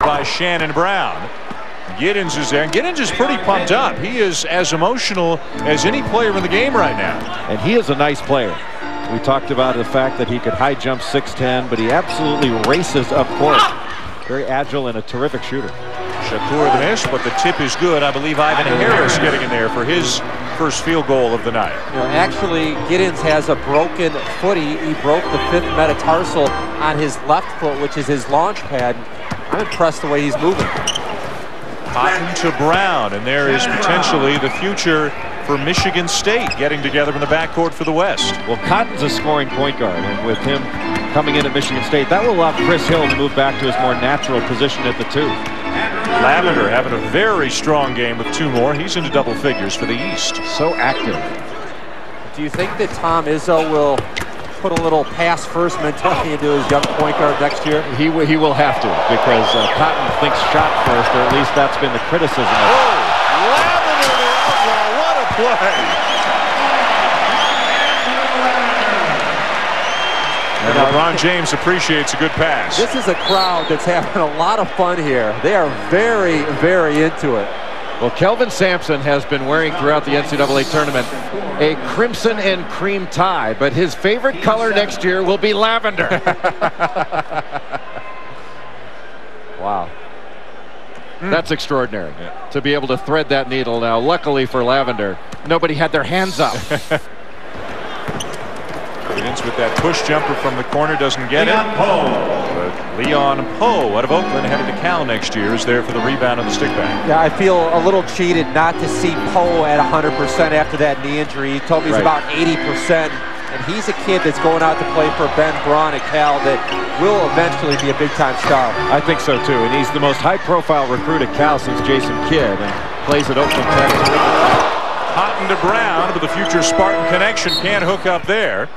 by Shannon Brown. Giddens is there, and Giddens is pretty pumped up. He is as emotional as any player in the game right now. And he is a nice player. We talked about the fact that he could high jump 6'10", but he absolutely races up court. Very agile and a terrific shooter. Shakur the miss, but the tip is good. I believe Ivan Harris getting in there for his first field goal of the night. You know, actually, Giddens has a broken foot. He broke the 5th metatarsal on his left foot, which is his launch pad. I'm impressed the way he's moving. Cotton to Brown, and there is potentially the future for Michigan State getting together in the backcourt for the West. Well, Cotton's a scoring point guard, and with him coming into Michigan State, that will allow Chris Hill to move back to his more natural position at the 2. Lavender having a very strong game with 2 more. He's into double figures for the East. So active. Do you think that Tom Izzo will put a little pass-first mentality into his young point guard next year? He will have to, because Cotton thinks shot first, or at least that's been the criticism of him. Lavender the outlaw, what a play! And LeBron James appreciates a good pass. This is a crowd that's having a lot of fun here. They are very, very into it. Well, Kelvin Sampson has been wearing throughout the NCAA tournament a crimson and cream tie, but his favorite color next year will be lavender. Wow. That's extraordinary, to be able to thread that needle now. Luckily for Lavender, nobody had their hands up. Giddens with that push jumper from the corner, doesn't get it. But Leon Poe out of Oakland, headed to Cal next year, is there for the rebound and the stick back. Yeah, I feel a little cheated not to see Poe at 100% after that knee injury. He told me he's about 80%. And he's a kid that's going out to play for Ben Braun at Cal that will eventually be a big-time star. I think so, too. And he's the most high-profile recruit at Cal since Jason Kidd, and plays at Oakland, Texas. Cotton to Brown, but the future Spartan connection can't hook up there.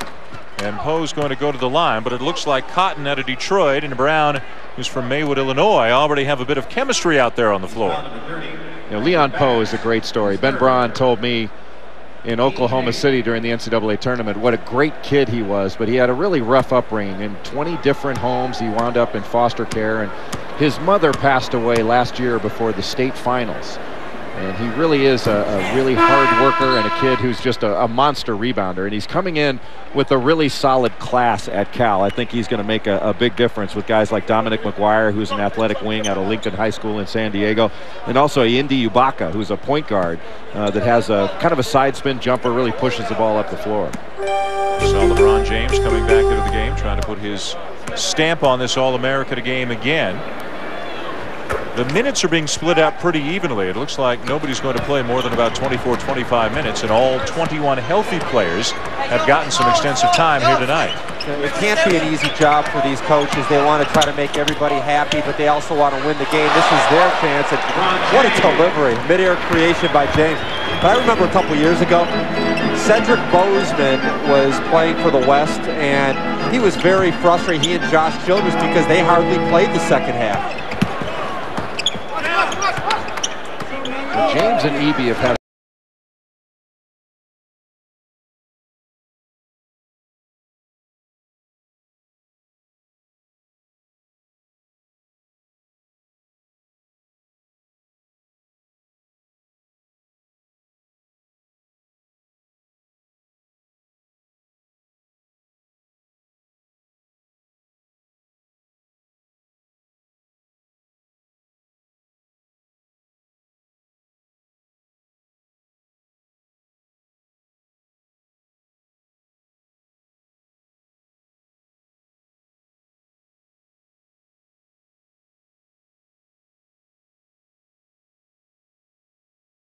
And Poe's going to go to the line, but it looks like Cotton out of Detroit and Brown, who's from Maywood, Illinois, already have a bit of chemistry out there on the floor. You know, Leon Poe is a great story. Ben Braun told me in Oklahoma City during the NCAA tournament what a great kid he was, but he had a really rough upbringing. In 20 different homes, he wound up in foster care, and his mother passed away last year before the state finals. And he really is a really hard worker and a kid who's just a monster rebounder. And he's coming in with a really solid class at Cal. I think he's going to make a big difference with guys like Dominic McGuire, who's an athletic wing out of Lincoln High School in San Diego, and also Indy Ubaka, who's a point guard that has a kind of a side spin jumper, really pushes the ball up the floor. Saw LeBron James coming back into the game, trying to put his stamp on this All-America game again. The minutes are being split out pretty evenly. It looks like nobody's going to play more than about 24-25 minutes, and all 21 healthy players have gotten some extensive time here tonight. It can't be an easy job for these coaches. They want to try to make everybody happy, but they also want to win the game. This is their chance. And what a delivery. Mid-air creation by James. But I remember a couple years ago, Cedric Bozeman was playing for the West, and he was very frustrated, he and Josh Childress, because they hardly played the second half. James and Eby have had